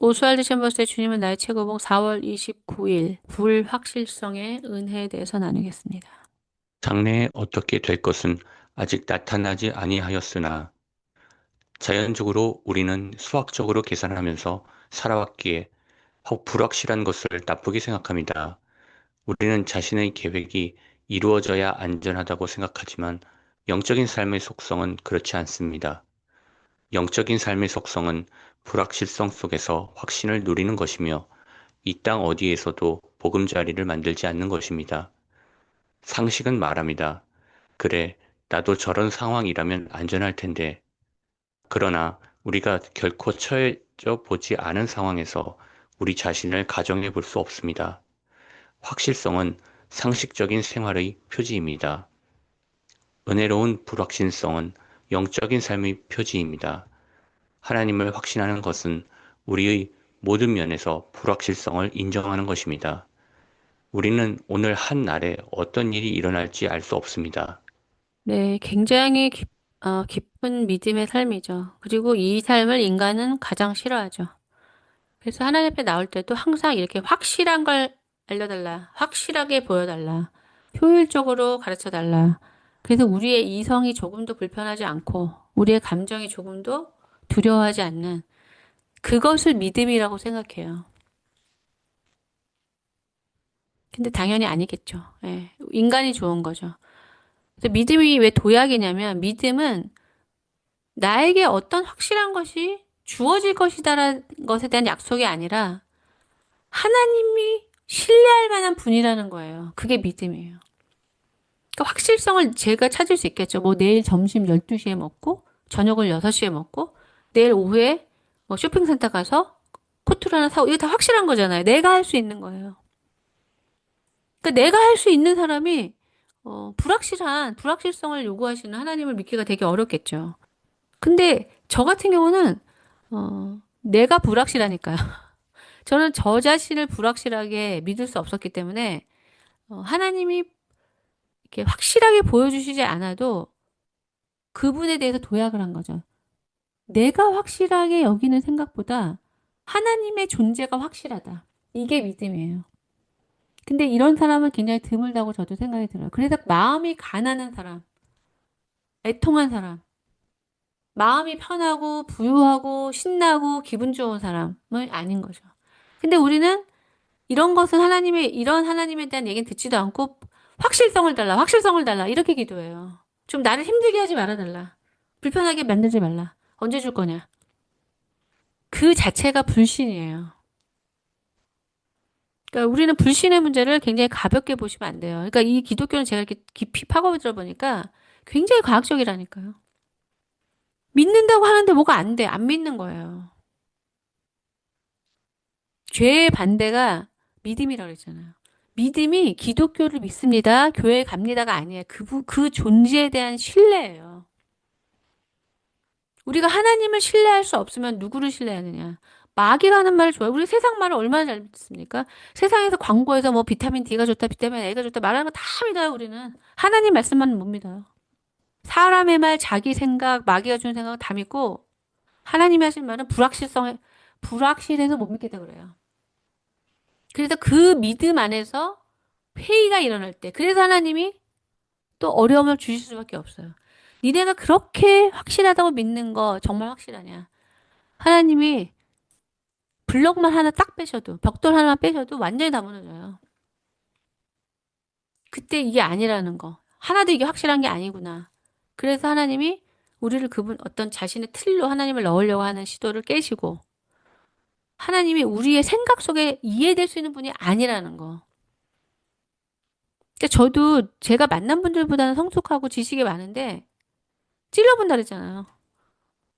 오스왈드 챔버스의 주님은 나의 최고봉 4월 29일 불확실성의 은혜에 대해서 나누겠습니다. 장래에 어떻게 될 것은 아직 나타나지 아니하였으나 자연적으로 우리는 수학적으로 계산하면서 살아왔기에 혹 불확실한 것을 나쁘게 생각합니다. 우리는 자신의 계획이 이루어져야 안전하다고 생각하지만 영적인 삶의 속성은 그렇지 않습니다. 영적인 삶의 속성은 불확실성 속에서 확신을 누리는 것이며 이 땅 어디에서도 보금자리를 만들지 않는 것입니다. 상식은 말합니다. 그래, 나도 저런 상황이라면 안전할 텐데. 그러나 우리가 결코 처해져 보지 않은 상황에서 우리 자신을 가정해 볼 수 없습니다. 확실성은 상식적인 생활의 표지입니다. 은혜로운 불확실성은 영적인 삶의 표지입니다. 하나님을 확신하는 것은 우리의 모든 면에서 불확실성을 인정하는 것입니다. 우리는 오늘 한 날에 어떤 일이 일어날지 알 수 없습니다. 네, 굉장히 깊은 믿음의 삶이죠. 그리고 이 삶을 인간은 가장 싫어하죠. 그래서 하나님 앞에 나올 때도 항상 이렇게 확실한 걸 알려달라. 확실하게 보여달라. 효율적으로 가르쳐달라. 그래서 우리의 이성이 조금도 불편하지 않고 우리의 감정이 조금도 두려워하지 않는 그것을 믿음이라고 생각해요. 근데 당연히 아니겠죠. 예, 인간이 좋은 거죠. 그래서 믿음이 왜 도약이냐면 믿음은 나에게 어떤 확실한 것이 주어질 것이다라는 것에 대한 약속이 아니라 하나님이 신뢰할 만한 분이라는 거예요. 그게 믿음이에요. 그러니까 확실성을 제가 찾을 수 있겠죠. 뭐 내일 점심 12시에 먹고 저녁을 6시에 먹고 내일 오후에 뭐 쇼핑센터 가서 코트를 하나 사고 이거 다 확실한 거잖아요. 내가 할 수 있는 거예요. 그러니까 내가 할 수 있는 사람이 불확실성을 요구하시는 하나님을 믿기가 되게 어렵겠죠. 근데 저 같은 경우는 내가 불확실하니까요. 저는 저 자신을 불확실하게 믿을 수 없었기 때문에 하나님이 이렇게 확실하게 보여주시지 않아도 그분에 대해서 도약을 한 거죠. 내가 확실하게 여기는 생각보다 하나님의 존재가 확실하다. 이게 믿음이에요. 근데 이런 사람은 굉장히 드물다고 저도 생각이 들어요. 그래서 마음이 가난한 사람, 애통한 사람, 마음이 편하고 부유하고 신나고 기분 좋은 사람은 아닌 거죠. 근데 우리는 이런 것은 이런 하나님에 대한 얘기는 듣지도 않고 확실성을 달라, 확실성을 달라, 이렇게 기도해요. 좀 나를 힘들게 하지 말아달라. 불편하게 만들지 말라. 언제 줄 거냐. 그 자체가 불신이에요. 그러니까 우리는 불신의 문제를 굉장히 가볍게 보시면 안 돼요. 그러니까 이 기독교는 제가 이렇게 깊이 파고들어 보니까 굉장히 과학적이라니까요. 믿는다고 하는데 뭐가 안 돼. 안 믿는 거예요. 죄의 반대가 믿음이라고 그랬잖아요. 믿음이 기독교를 믿습니다. 교회 갑니다가 아니에요. 그 존재에 대한 신뢰예요. 우리가 하나님을 신뢰할 수 없으면 누구를 신뢰하느냐? 마귀라는 말을 좋아해요. 우리 세상 말을 얼마나 잘 믿습니까? 세상에서 광고에서 뭐 비타민 D가 좋다, 비타민 A가 좋다 말하는 거 다 믿어요, 우리는. 하나님 말씀만 못 믿어요. 사람의 말, 자기 생각, 마귀가 주는 생각 다 믿고 하나님이 하신 말은 불확실해서 못 믿겠다 그래요. 그래서 그 믿음 안에서 회의가 일어날 때, 그래서 하나님이 또 어려움을 주실 수밖에 없어요. 니네가 그렇게 확실하다고 믿는 거 정말 확실하냐? 하나님이 블럭만 하나 딱 빼셔도, 벽돌 하나만 빼셔도 완전히 다 무너져요. 그때 이게 아니라는 거. 하나도 이게 확실한 게 아니구나. 그래서 하나님이 우리를 어떤 자신의 틀로 하나님을 넣으려고 하는 시도를 깨시고, 하나님이 우리의 생각 속에 이해될 수 있는 분이 아니라는 거. 그러니까 저도 제가 만난 분들보다는 성숙하고 지식이 많은데, 찔러본다 그랬잖아요.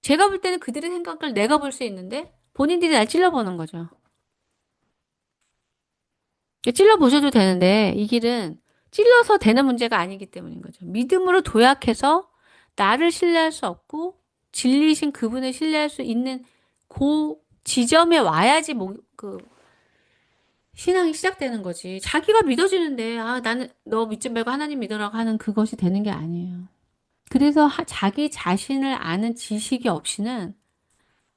제가 볼 때는 그들의 생각을 내가 볼 수 있는데, 본인들이 날 찔러보는 거죠. 찔러보셔도 되는데 이 길은 찔러서 되는 문제가 아니기 때문인 거죠. 믿음으로 도약해서 나를 신뢰할 수 없고 진리신 그분을 신뢰할 수 있는 그 지점에 와야지 신앙이 시작되는 거지. 자기가 믿어지는데 나는 너 믿지 말고 하나님 믿으라고 하는 그것이 되는 게 아니에요. 그래서 자기 자신을 아는 지식이 없이는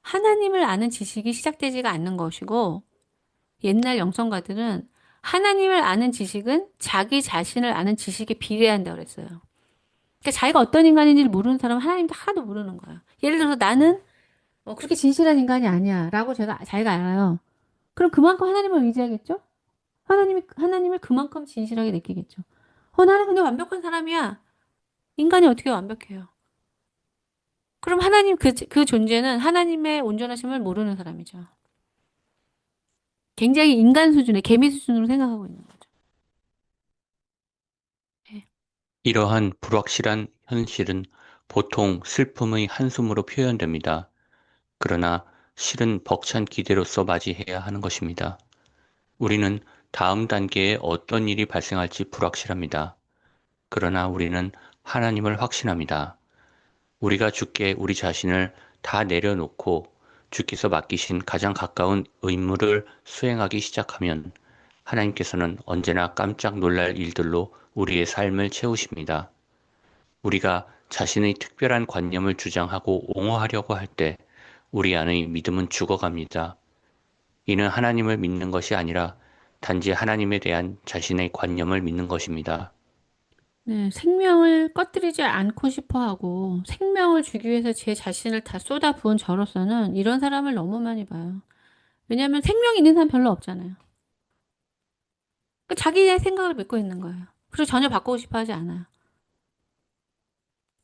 하나님을 아는 지식이 시작되지가 않는 것이고, 옛날 영성가들은 하나님을 아는 지식은 자기 자신을 아는 지식에 비례한다고 그랬어요. 그러니까 자기가 어떤 인간인지를 모르는 사람은 하나님도 하나도 모르는 거예요. 예를 들어서 나는 그렇게 진실한 인간이 아니야 라고 자기가 알아요. 그럼 그만큼 하나님을 의지하겠죠? 하나님을 그만큼 진실하게 느끼겠죠. 나는 근데 완벽한 사람이야. 인간이 어떻게 완벽해요? 그럼 하나님 그 존재는 하나님의 온전하심을 모르는 사람이죠. 굉장히 인간 수준의 개미 수준으로 생각하고 있는 거죠. 예. 이러한 불확실한 현실은 보통 슬픔의 한숨으로 표현됩니다. 그러나 실은 벅찬 기대로서 맞이해야 하는 것입니다. 우리는 다음 단계에 어떤 일이 발생할지 불확실합니다. 그러나 우리는 하나님을 확신합니다. 우리가 주께 우리 자신을 다 내려놓고 주께서 맡기신 가장 가까운 의무를 수행하기 시작하면 하나님께서는 언제나 깜짝 놀랄 일들로 우리의 삶을 채우십니다. 우리가 자신의 특별한 관념을 주장하고 옹호하려고 할 때 우리 안의 믿음은 죽어갑니다. 이는 하나님을 믿는 것이 아니라 단지 하나님에 대한 자신의 관념을 믿는 것입니다. 네, 생명을 꺼뜨리지 않고 싶어 하고 생명을 주기 위해서 제 자신을 다 쏟아부은 저로서는 이런 사람을 너무 많이 봐요. 왜냐하면 생명이 있는 사람 별로 없잖아요. 자기의 생각을 믿고 있는 거예요. 그리고 전혀 바꾸고 싶어 하지 않아요.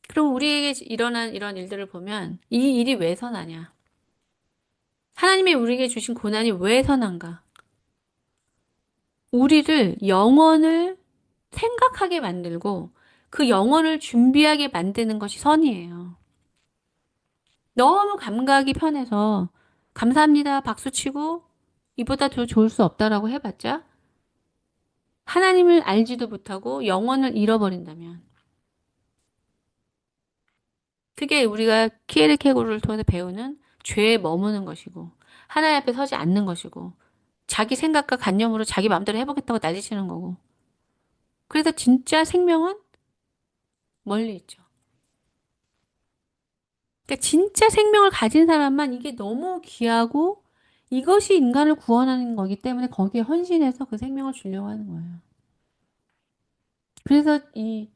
그럼 우리에게 일어난 이런 일들을 보면 이 일이 왜 선하냐? 하나님이 우리에게 주신 고난이 왜 선한가? 우리를 영혼을 생각하게 만들고 그 영혼을 준비하게 만드는 것이 선이에요. 너무 감각이 편해서 감사합니다 박수치고 이보다 더 좋을 수 없다라고 해봤자 하나님을 알지도 못하고 영혼을 잃어버린다면 그게 우리가 키에르케고르를 통해서 배우는 죄에 머무는 것이고 하나님 앞에 서지 않는 것이고 자기 생각과 관념으로 자기 마음대로 해보겠다고 난리치는 거고 그래서 진짜 생명은 멀리 있죠. 그러니까 진짜 생명을 가진 사람만 이게 너무 귀하고 이것이 인간을 구원하는 거기 때문에 거기에 헌신해서 그 생명을 주려고 하는 거예요. 그래서 이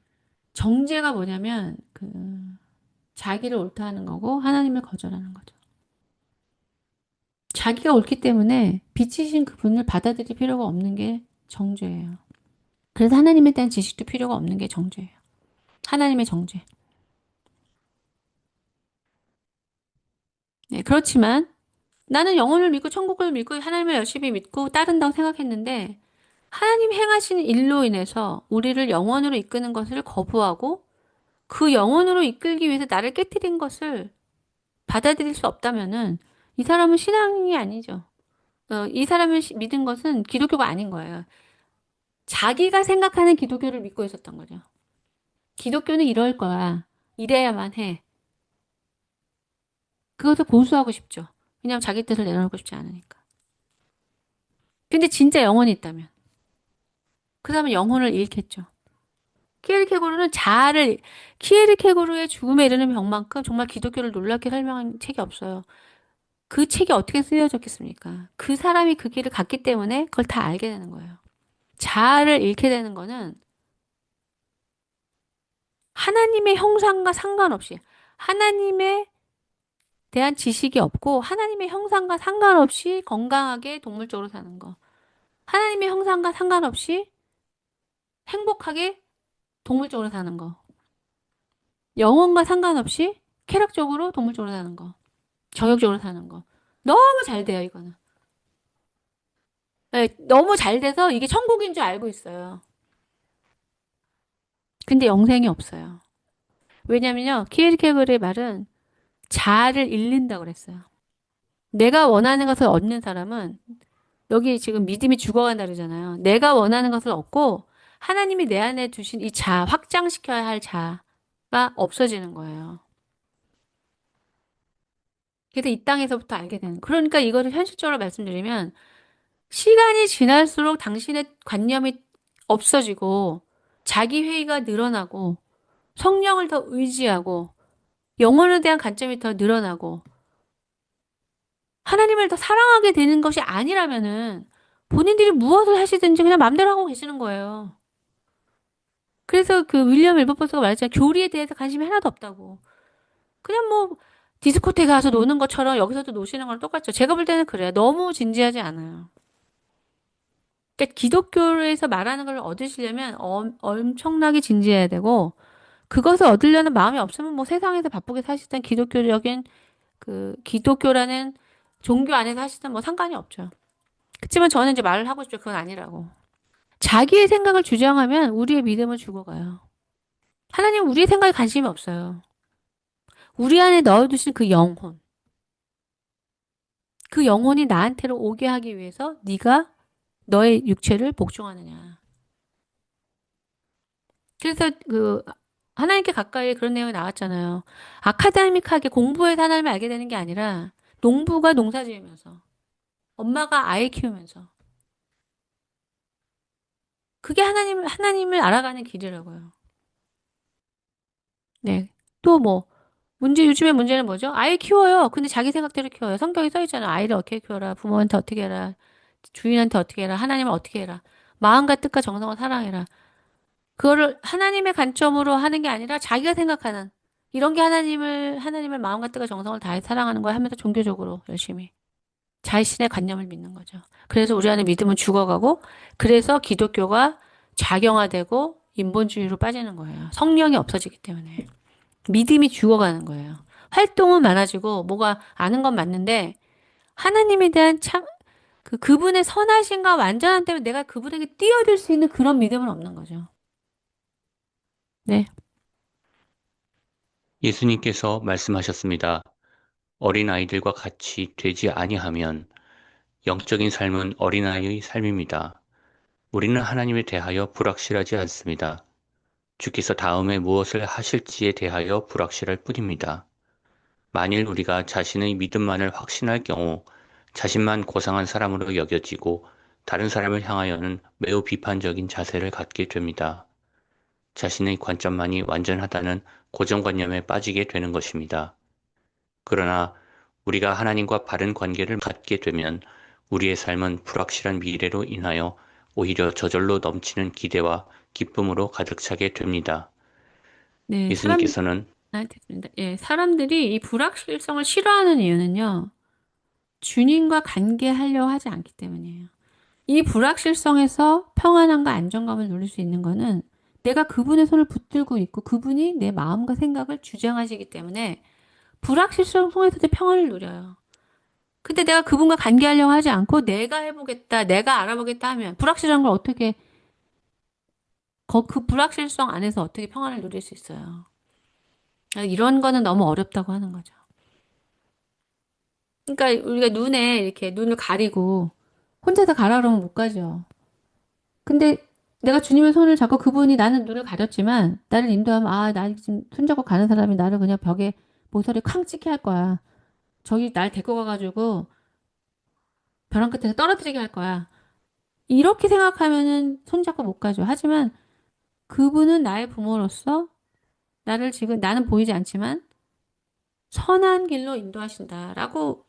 정죄가 뭐냐면 자기를 옳다 하는 거고 하나님을 거절하는 거죠. 자기가 옳기 때문에 빛이신 그분을 받아들일 필요가 없는 게 정죄예요. 그래서 하나님에 대한 지식도 필요가 없는 게 정죄예요. 하나님의 정죄. 네, 그렇지만 나는 영혼을 믿고 천국을 믿고 하나님을 열심히 믿고 따른다고 생각했는데 하나님 행하시는 일로 인해서 우리를 영혼으로 이끄는 것을 거부하고 그 영혼으로 이끌기 위해서 나를 깨뜨린 것을 받아들일 수 없다면은 이 사람은 신앙이 아니죠. 이 사람을 믿은 것은 기독교가 아닌 거예요. 자기가 생각하는 기독교를 믿고 있었던 거죠. 기독교는 이럴 거야. 이래야만 해. 그것을 고수하고 싶죠. 왜냐하면 자기 뜻을 내려놓고 싶지 않으니까. 근데 진짜 영혼이 있다면 그 사람은 영혼을 잃겠죠. 키에르케고르는 키에르케고르의 죽음에 이르는 병만큼 정말 기독교를 놀랍게 설명한 책이 없어요. 그 책이 어떻게 쓰여졌겠습니까? 그 사람이 그 길을 갔기 때문에 그걸 다 알게 되는 거예요. 자아를 잃게 되는 거는 하나님의 형상과 상관없이 하나님에 대한 지식이 없고 하나님의 형상과 상관없이 건강하게 동물적으로 사는 거. 하나님의 형상과 상관없이 행복하게 동물적으로 사는 거. 영혼과 상관없이 쾌락적으로 동물적으로 사는 거. 정욕적으로 사는 거. 너무 잘 돼요, 이거는. 네, 너무 잘 돼서 이게 천국인 줄 알고 있어요. 근데 영생이 없어요. 왜냐면요, 키에르케고르의 말은 자아를 잃는다고 그랬어요. 내가 원하는 것을 얻는 사람은 여기 지금 믿음이 죽어간다 그러잖아요. 내가 원하는 것을 얻고 하나님이 내 안에 두신 이 자아, 확장시켜야 할 자아가 없어지는 거예요. 그래서 이 땅에서부터 알게 되는. 그러니까 이거를 현실적으로 말씀드리면 시간이 지날수록 당신의 관념이 없어지고 자기 회의가 늘어나고 성령을 더 의지하고 영혼에 대한 관점이 더 늘어나고 하나님을 더 사랑하게 되는 것이 아니라면은 본인들이 무엇을 하시든지 그냥 마음대로 하고 계시는 거예요. 그래서 그 윌리엄 윌버포스가 말했잖아요. 교리에 대해서 관심이 하나도 없다고. 그냥 뭐 디스코테에 가서 노는 것처럼 여기서도 노시는 거랑 똑같죠. 제가 볼 때는 그래요. 너무 진지하지 않아요. 그러니까 기독교에서 말하는 걸 얻으시려면 엄청나게 진지해야 되고 그것을 얻으려는 마음이 없으면 뭐 세상에서 바쁘게 사시던 기독교적인 그 기독교라는 종교 안에서 하시던 뭐 상관이 없죠. 그렇지만 저는 이제 말을 하고 싶죠. 그건 아니라고. 자기의 생각을 주장하면 우리의 믿음은 죽어가요. 하나님은 우리의 생각에 관심이 없어요. 우리 안에 넣어두신 그 영혼. 그 영혼이 나한테로 오게 하기 위해서 네가 너의 육체를 복종하느냐. 그래서 그 하나님께 가까이 그런 내용이 나왔잖아요. 아카데믹하게 공부해서 하나님을 알게 되는 게 아니라 농부가 농사 지으면서 엄마가 아이 키우면서 그게 하나님을 알아가는 길이라고요. 네. 또 뭐 요즘에 문제는 뭐죠? 아이 키워요. 근데 자기 생각대로 키워요. 성경에 써 있잖아요. 아이를 어떻게 키워라. 부모한테 어떻게 해라. 주인한테 어떻게 해라. 하나님을 어떻게 해라. 마음과 뜻과 정성을 사랑해라. 그거를 하나님의 관점으로 하는 게 아니라 자기가 생각하는 이런 게 하나님을 마음과 뜻과 정성을 다해 사랑하는 거야 하면서 종교적으로 열심히 자신의 관념을 믿는 거죠. 그래서 우리 안에 믿음은 죽어가고 그래서 기독교가 좌경화되고 인본주의로 빠지는 거예요. 성령이 없어지기 때문에. 믿음이 죽어가는 거예요. 활동은 많아지고 뭐가 아는 건 맞는데 하나님에 대한 그분의 선하심과 완전한 때문에 내가 그분에게 뛰어들 수 있는 그런 믿음은 없는 거죠. 네. 예수님께서 말씀하셨습니다. 어린아이들과 같이 되지 아니하면 영적인 삶은 어린아이의 삶입니다. 우리는 하나님에 대하여 불확실하지 않습니다. 주께서 다음에 무엇을 하실지에 대하여 불확실할 뿐입니다. 만일 우리가 자신의 믿음만을 확신할 경우 자신만 고상한 사람으로 여겨지고 다른 사람을 향하여는 매우 비판적인 자세를 갖게 됩니다. 자신의 관점만이 완전하다는 고정관념에 빠지게 되는 것입니다. 그러나 우리가 하나님과 바른 관계를 갖게 되면 우리의 삶은 불확실한 미래로 인하여 오히려 저절로 넘치는 기대와 기쁨으로 가득 차게 됩니다. 네, 예수님께서는 됐습니다. 예, 사람들이 이 불확실성을 싫어하는 이유는요, 주님과 관계하려고 하지 않기 때문이에요. 이 불확실성에서 평안함과 안정감을 누릴 수 있는 거는 내가 그분의 손을 붙들고 있고 그분이 내 마음과 생각을 주장하시기 때문에 불확실성 속에서도 평안을 누려요. 근데 내가 그분과 관계하려고 하지 않고 내가 해보겠다, 내가 알아보겠다 하면 불확실한 걸 어떻게, 그 불확실성 안에서 어떻게 평안을 누릴 수 있어요. 이런 거는 너무 어렵다고 하는 거죠. 그러니까 우리가 눈에 이렇게 눈을 가리고 혼자서 가라 그러면 못 가죠. 근데 내가 주님의 손을 잡고 그분이 나는 눈을 가렸지만 나를 인도하면 나 지금 손잡고 가는 사람이 나를 그냥 벽에 모서리 쾅 찍게 할 거야. 저기 날 데리고 가가지고 벼랑 끝에서 떨어뜨리게 할 거야. 이렇게 생각하면은 손잡고 못 가죠. 하지만 그분은 나의 부모로서 나를 지금 나는 보이지 않지만 선한 길로 인도하신다라고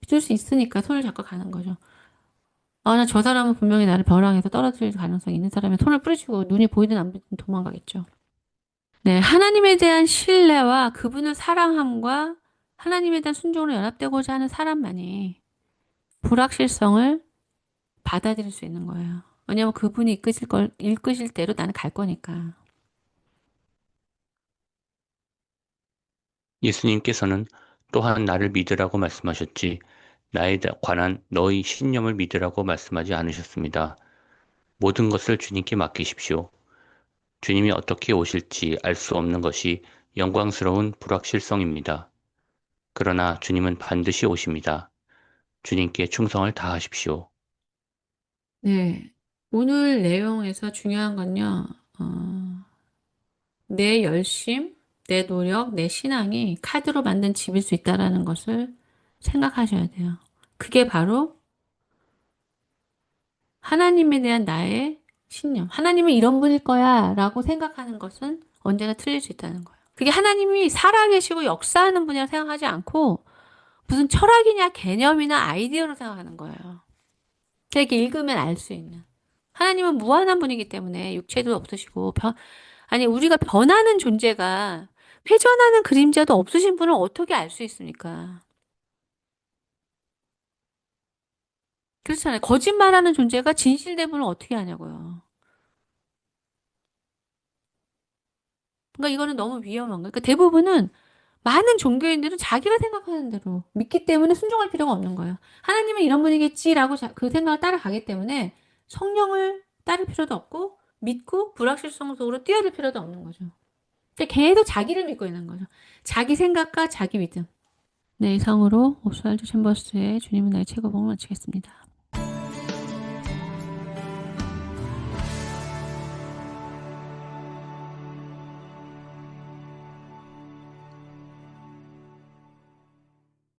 믿을 수 있으니까 손을 잡고 가는 거죠. 나 저 사람은 분명히 나를 벼랑에서 떨어뜨릴 가능성이 있는 사람이 손을 뿌리치고 눈이 보이든 안 보이든 도망가겠죠. 네, 하나님에 대한 신뢰와 그분을 사랑함과 하나님에 대한 순종으로 연합되고자 하는 사람만이 불확실성을 받아들일 수 있는 거예요. 왜냐하면 그분이 이끄실 대로 나는 갈 거니까. 예수님께서는 또한 나를 믿으라고 말씀하셨지 나에 관한 너의 신념을 믿으라고 말씀하지 않으셨습니다. 모든 것을 주님께 맡기십시오. 주님이 어떻게 오실지 알 수 없는 것이 영광스러운 불확실성입니다. 그러나 주님은 반드시 오십니다. 주님께 충성을 다하십시오. 네. 오늘 내용에서 중요한 건요, 어, 내 열심, 내 노력, 내 신앙이 카드로 만든 집일 수 있다라는 것을 생각하셔야 돼요. 그게 바로 하나님에 대한 나의 신념. 하나님은 이런 분일 거야 라고 생각하는 것은 언제나 틀릴 수 있다는 거예요. 그게 하나님이 살아계시고 역사하는 분이라 생각하지 않고 무슨 철학이냐 개념이나 아이디어로 생각하는 거예요. 되게 읽으면 알 수 있는. 하나님은 무한한 분이기 때문에 육체도 없으시고 아니 우리가 변하는 존재가 회전하는 그림자도 없으신 분을 어떻게 알 수 있습니까? 그렇잖아요. 거짓말하는 존재가 진실된 분을 어떻게 아냐고요. 그러니까 이거는 너무 위험한 거예요. 그러니까 대부분은 많은 종교인들은 자기가 생각하는 대로 믿기 때문에 순종할 필요가 없는 거예요. 하나님은 이런 분이겠지라고 그 생각을 따라가기 때문에 성령을 따를 필요도 없고 믿고 불확실성 속으로 뛰어들 필요도 없는 거죠. 근데 걔도 자기를 믿고 있는 거죠. 자기 생각과 자기 믿음. 네, 이상으로 옵스왈드 챔버스의 주님은 나의 최고봉을 마치겠습니다.